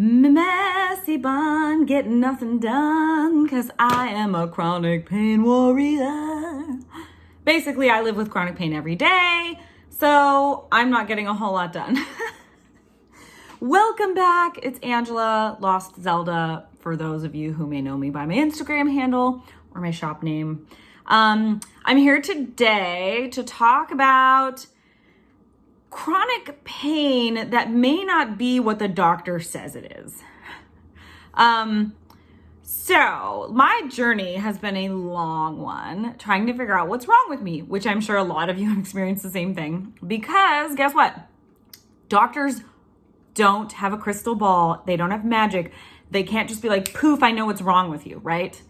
Messy bun, getting nothing done, cause I am a chronic pain warrior. Basically, I live with chronic pain every day, so I'm not getting a whole lot done. Welcome back. It's Angela, Lost Zelda, for those of you who may know me by my Instagram handle or my shop name. I'm here today to talk about chronic pain that may not be what the doctor says it is. So my journey has been a long one, trying to figure out what's wrong with me, which I'm sure a lot of you have experienced the same thing, because guess what? Doctors don't have a crystal ball. They don't have magic. They can't just be like, poof, I know what's wrong with you, right?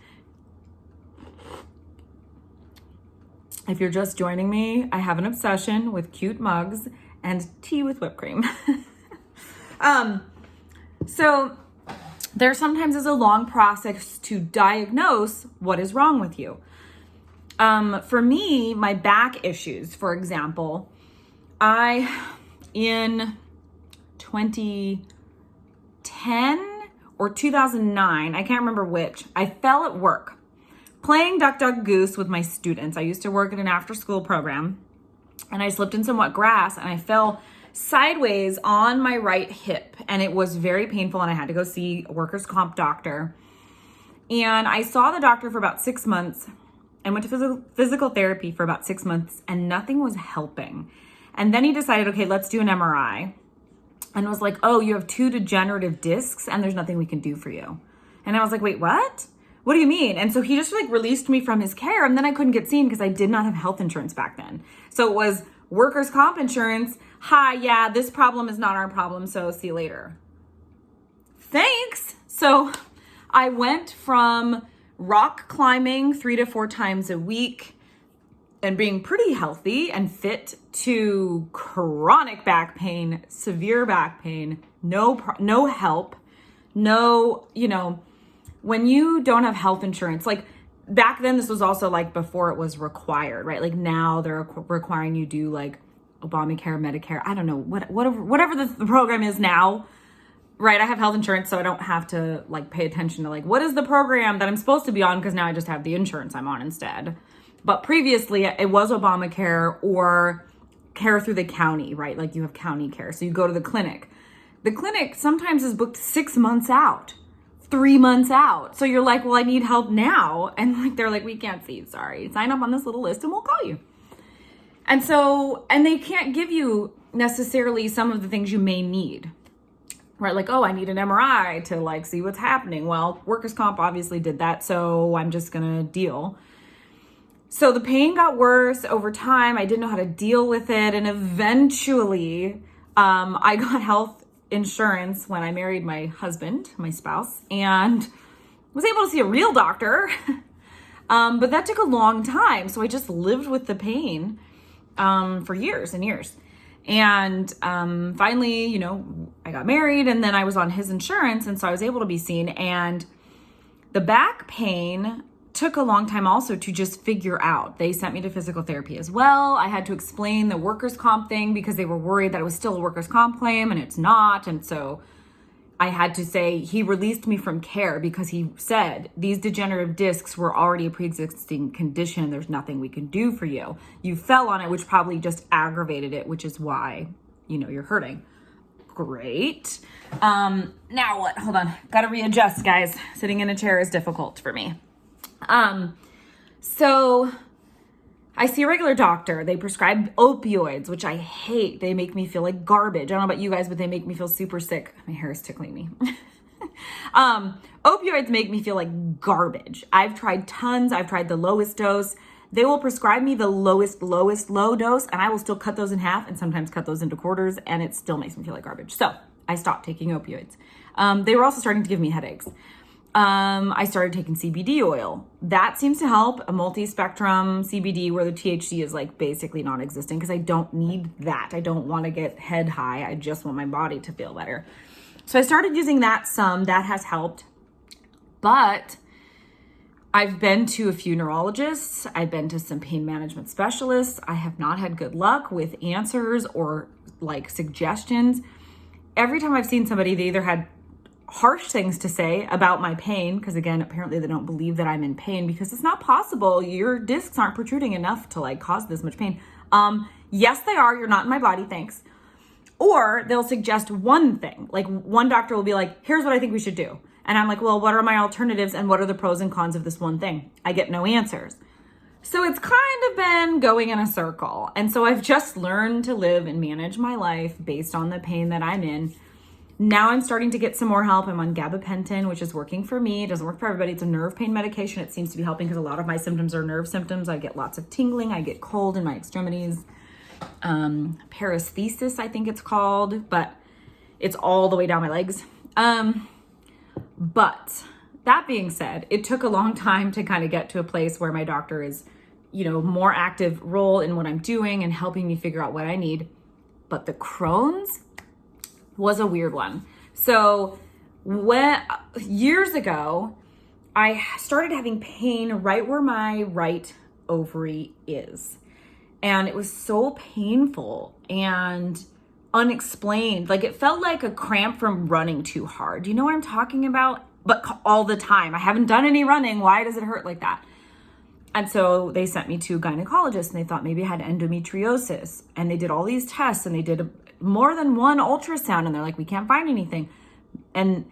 If you're just joining me, I have an obsession with cute mugs and tea with whipped cream. So there sometimes is a long process to diagnose what is wrong with you. For me, my back issues, for example, in 2010 or 2009, I can't remember which, I fell at work playing Duck Duck Goose with my students. I used to work in an after-school program, and I slipped in some wet grass and I fell sideways on my right hip, and it was very painful, and I had to go see a workers' comp doctor. And I saw the doctor for about 6 months and went to physical therapy for about 6 months, and nothing was helping. And then he decided, okay, let's do an MRI, and was like, oh, you have 2 degenerative discs and there's nothing we can do for you. And I was like, wait, what? What do you mean? And so he just released me from his care, and then I couldn't get seen because I did not have health insurance back then. So it was workers' comp insurance. Hi, yeah, this problem is not our problem, so see you later. Thanks. So I went from rock climbing 3 to 4 times a week and being pretty healthy and fit to chronic back pain, severe back pain, no help, when you don't have health insurance, like back then, this was also like before it was required, right? Like now they're requiring you do like Obamacare, Medicare, I don't know, whatever the program is now, right? I have health insurance, so I don't have to like pay attention to like, what is the program that I'm supposed to be on? Because now I just have the insurance I'm on instead. But previously it was Obamacare or care through the county, right? Like you have county care. So you go to the clinic. The clinic sometimes is booked 6 months out, 3 months out. So you're like, well, I need help now. And like, they're like, we can't see you, sorry. Sign up on this little list and we'll call you. And they can't give you necessarily some of the things you may need, right? Like, oh, I need an MRI to like see what's happening. Well, workers' comp obviously did that. So I'm just going to deal. So the pain got worse over time. I didn't know how to deal with it. And eventually I got health insurance when I married my husband, my spouse, and was able to see a real doctor. But that took a long time. So I just lived with the pain for years and years. And finally, I got married, and then I was on his insurance. And so I was able to be seen. And the back pain took a long time also to just figure out. They sent me to physical therapy as well. I had to explain the workers' comp thing because they were worried that it was still a workers' comp claim, and it's not. And so I had to say he released me from care because he said these degenerative discs were already a pre-existing condition. There's nothing we can do for you. You fell on it, which probably just aggravated it, which is why, you're hurting. Great. Now what? Hold on. Got to readjust, guys. Sitting in a chair is difficult for me. So I see a regular doctor. They prescribe opioids, which I hate. They make me feel like garbage. I don't know about you guys, but they make me feel super sick. My hair is tickling me. Opioids make me feel like garbage. I've tried tons. I've tried the lowest dose. They will prescribe me the lowest low dose, and I will still cut those in half and sometimes cut those into quarters, and it still makes me feel like garbage. So I stopped taking opioids. They were also starting to give me headaches. I started taking CBD oil. That seems to help, a multi-spectrum CBD where the THC is like basically non-existent, because I don't need that. I don't want to get head high. I just want my body to feel better. So I started using that some. That has helped. But I've been to a few neurologists. I've been to some pain management specialists. I have not had good luck with answers or like suggestions. Every time I've seen somebody, they either had harsh things to say about my pain, because again, apparently they don't believe that I'm in pain, because it's not possible. Your discs aren't protruding enough to like cause this much pain. Yes, they are. You're not in my body, thanks. Or they'll suggest one thing. Like one doctor will be like, here's what I think we should do. And I'm like, well, what are my alternatives and what are the pros and cons of this one thing? I get no answers. So it's kind of been going in a circle. And so I've just learned to live and manage my life based on the pain that I'm in. Now I'm starting to get some more help. I'm on gabapentin, which is working for me. It doesn't work for everybody. It's a nerve pain medication. It seems to be helping because a lot of my symptoms are nerve symptoms. I get lots of tingling. I get cold in my extremities. Paresthesis, I think it's called, but it's all the way down my legs. But that being said, it took a long time to kind of get to a place where my doctor is, more active role in what I'm doing and helping me figure out what I need. But the Crohn's was a weird one. So years ago, I started having pain right where my right ovary is. And it was so painful and unexplained. Like it felt like a cramp from running too hard. Do you know what I'm talking about? But all the time. I haven't done any running. Why does it hurt like that? And so they sent me to a gynecologist and they thought maybe I had endometriosis. And they did all these tests and they did more than one ultrasound. And they're like, we can't find anything. And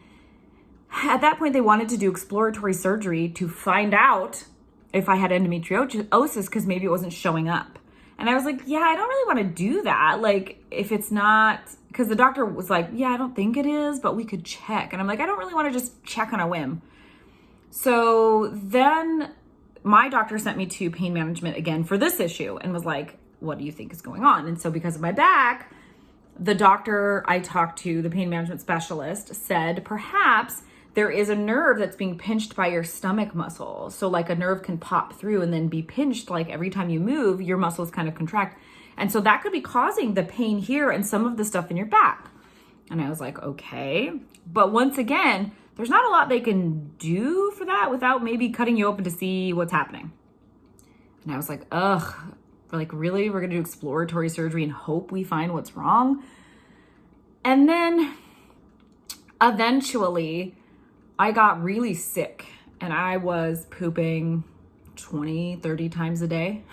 at that point, they wanted to do exploratory surgery to find out if I had endometriosis because maybe it wasn't showing up. And I was like, yeah, I don't really want to do that. Like, if it's not, because the doctor was like, yeah, I don't think it is, but we could check. And I'm like, I don't really want to just check on a whim. So then my doctor sent me to pain management again for this issue and was like, what do you think is going on? And so because of my back, the doctor I talked to, the pain management specialist, said perhaps there is a nerve that's being pinched by your stomach muscle. So like a nerve can pop through and then be pinched, like every time you move, your muscles kind of contract. And so that could be causing the pain here and some of the stuff in your back. And I was like, okay. But once again, there's not a lot they can do for that without maybe cutting you open to see what's happening. And I was like, ugh, like really? We're gonna do exploratory surgery and hope we find what's wrong? And then eventually I got really sick and I was pooping 20, 30 times a day.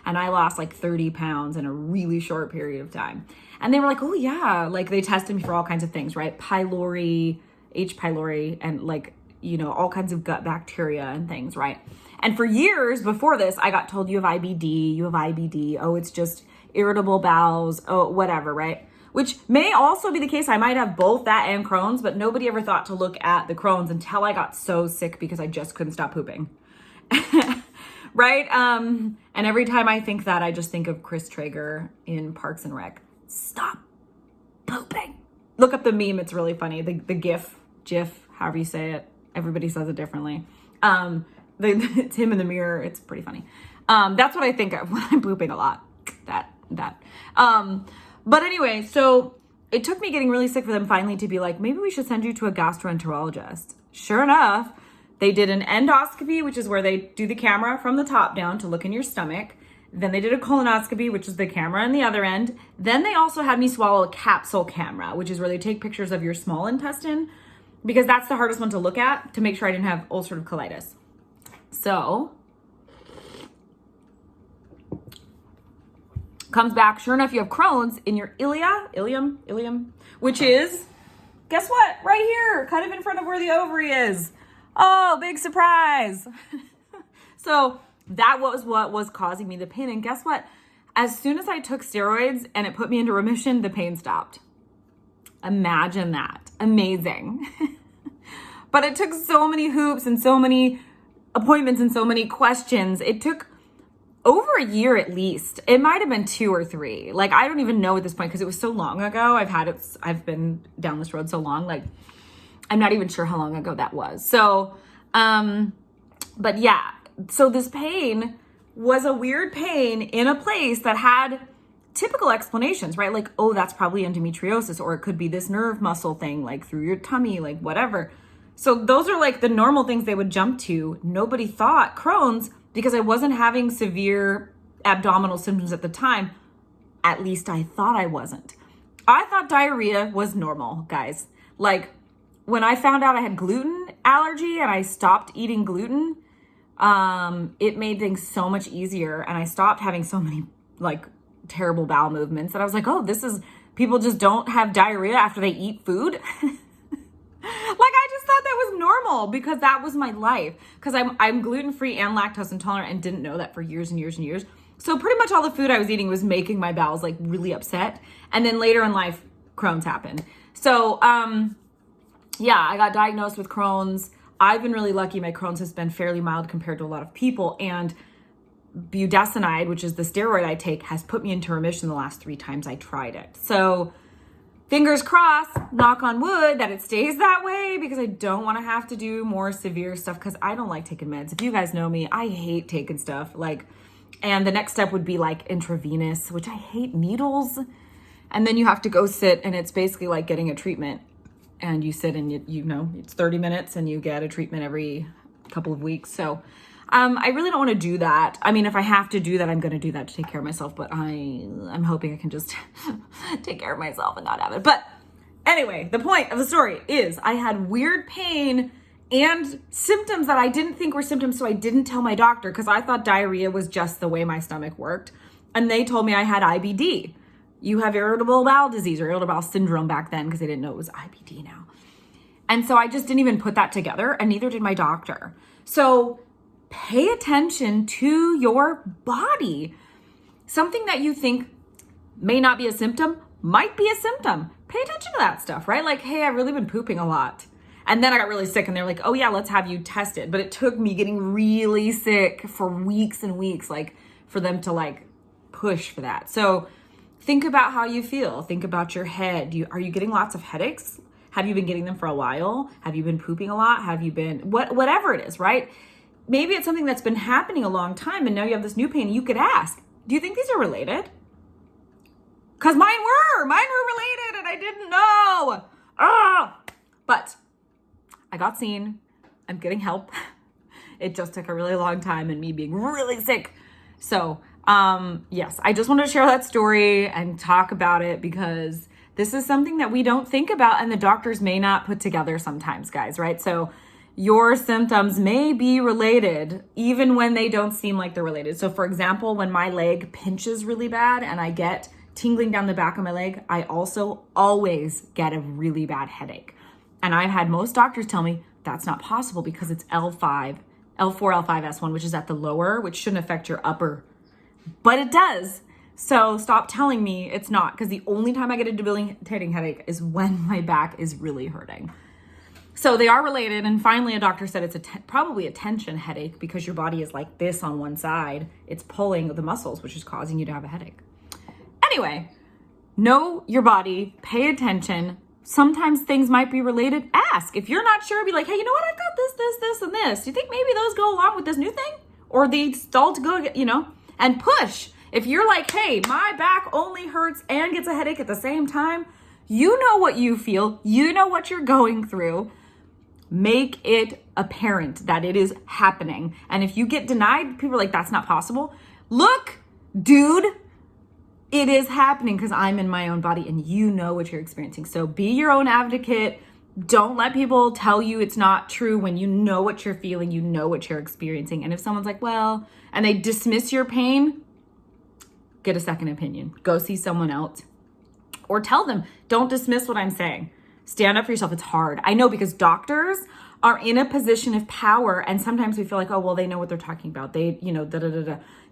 And I lost like 30 pounds in a really short period of time. And they were like, oh yeah, like they tested me for all kinds of things, right? Pylori, H. pylori, and like, all kinds of gut bacteria and things, right? And for years before this, I got told you have IBD, oh, it's just irritable bowels, oh, whatever, right? Which may also be the case. I might have both that and Crohn's, but nobody ever thought to look at the Crohn's until I got so sick because I just couldn't stop pooping. Right? And every time I think that, I just think of Chris Traeger in Parks and Rec. Stop pooping. Look up the meme. It's really funny. The GIF, however you say it. Everybody says it differently. It's him in the mirror. It's pretty funny. That's what I think of when I'm pooping a lot. That. But anyway, so it took me getting really sick for them finally to be like, maybe we should send you to a gastroenterologist. Sure enough, they did an endoscopy, which is where they do the camera from the top down to look in your stomach. Then they did a colonoscopy, which is the camera on the other end. Then they also had me swallow a capsule camera, which is where they take pictures of your small intestine, because that's the hardest one to look at to make sure I didn't have ulcerative colitis. So comes back, sure enough, you have Crohn's in your ileum, which is, guess what? Right here, kind of in front of where the ovary is. Oh, big surprise. So that was what was causing me the pain. And guess what? As soon as I took steroids and it put me into remission, the pain stopped. Imagine that. Amazing. But it took so many hoops and so many appointments and so many questions. It took over a year at least. It might have been 2 or 3. Like, I don't even know at this point because it was so long ago. I've been down this road so long. Like, I'm not even sure how long ago that was. So, but yeah. So this pain was a weird pain in a place that had typical explanations, right? Like, oh, that's probably endometriosis, or it could be this nerve muscle thing, like through your tummy, like whatever. So those are like the normal things they would jump to. Nobody thought Crohn's because I wasn't having severe abdominal symptoms at the time. At least I thought I wasn't. I thought diarrhea was normal, guys. Like when I found out I had gluten allergy and I stopped eating gluten, it made things so much easier. And I stopped having so many like terrible bowel movements that I was like, oh, people just don't have diarrhea after they eat food. Like, I just thought that was normal because that was my life. Because I'm gluten-free and lactose intolerant and didn't know that for years and years and years. So pretty much all the food I was eating was making my bowels like really upset. And then later in life, Crohn's happened. So, yeah, I got diagnosed with Crohn's. I've been really lucky. My Crohn's has been fairly mild compared to a lot of people. And budesonide, which is the steroid I take, has put me into remission the last 3 times I tried it. So fingers crossed, knock on wood, that it stays that way because I don't want to have to do more severe stuff because I don't like taking meds. If you guys know me, I hate taking stuff. And the next step would be like intravenous, which I hate needles. And then you have to go sit and it's basically like getting a treatment. And you sit and it's 30 minutes and you get a treatment every couple of weeks. So I really don't want to do that. I mean, if I have to do that, I'm going to do that to take care of myself. But I'm hoping I can just take care of myself and not have it. But anyway, the point of the story is I had weird pain and symptoms that I didn't think were symptoms. So I didn't tell my doctor because I thought diarrhea was just the way my stomach worked. And they told me I had IBD. You have irritable bowel disease or irritable bowel syndrome back then because they didn't know it was IBD now. And so I just didn't even put that together, and neither did my doctor. So pay attention to your body. Something that you think may not be a symptom might be a symptom. Pay attention to that stuff, right? Like, hey, I've really been pooping a lot. And then I got really sick and they're like, oh yeah, let's have you tested. But it took me getting really sick for weeks and weeks, like for them to like push for that. So think about how you feel. Think about your head. Are you getting lots of headaches? Have you been getting them for a while? Have you been pooping a lot? Have you been, whatever it is, right? Maybe it's something that's been happening a long time and now you have this new pain. You could ask, do you think these are related? Because mine were related and I didn't know. But I got seen. I'm getting help. It just took a really long time and me being really sick. So, yes, I just wanted to share that story and talk about it because this is something that we don't think about and the doctors may not put together sometimes, guys, right? So your symptoms may be related even when they don't seem like they're related. So for example, when my leg pinches really bad and I get tingling down the back of my leg, I also always get a really bad headache. And I've had most doctors tell me that's not possible because it's L4, L5, S1, which is at the lower, which shouldn't affect your upper, but it does. So stop telling me it's not, because the only time I get a debilitating headache is when my back is really hurting. So they are related. And finally, a doctor said it's probably a tension headache because your body is like this on one side. It's pulling the muscles, which is causing you to have a headache. Anyway, know your body, pay attention. Sometimes things might be related. Ask. If you're not sure, be like, hey, you know what? I've got this, and this. Do you think maybe those go along with this new thing? Or they all to go, and push. If you're like, hey, my back only hurts and gets a headache at the same time, you know what you feel. You know what you're going through. Make it apparent that it is happening. And if you get denied, people are like, that's not possible. Look, dude, it is happening because I'm in my own body and you know what you're experiencing. So be your own advocate. Don't let people tell you it's not true when you know what you're feeling, you know what you're experiencing. And if someone's like, well, and they dismiss your pain, get a second opinion. Go see someone else. Or tell them, don't dismiss what I'm saying. Stand up for yourself. It's hard. I know, because doctors are in a position of power and sometimes we feel like, oh, well, they know what they're talking about. They,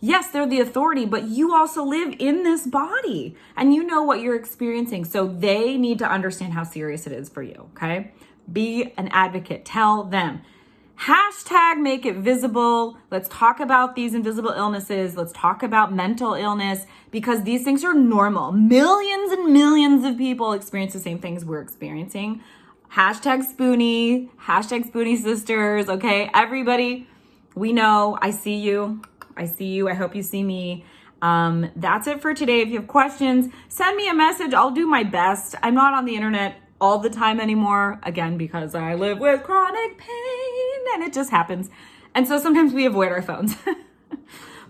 Yes, they're the authority, but you also live in this body and you know what you're experiencing. So they need to understand how serious it is for you, okay? Be an advocate. Tell them. Hashtag make it visible. Let's talk about these invisible illnesses. Let's talk about mental illness because these things are normal. Millions and millions of people experience the same things we're experiencing. Hashtag Spoonie sisters, okay? Everybody, we know, I see you. I hope you see me. That's it for today. If you have questions, send me a message. I'll do my best. I'm not on the internet all the time anymore, again, because I live with chronic pain and it just happens. And so sometimes we avoid our phones.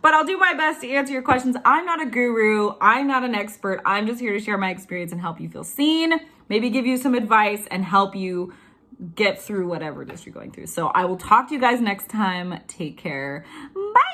But I'll do my best to answer your questions. I'm not a guru. I'm not an expert. I'm just here to share my experience and help you feel seen, maybe give you some advice and help you get through whatever it is you're going through. So I will talk to you guys next time. Take care. Bye.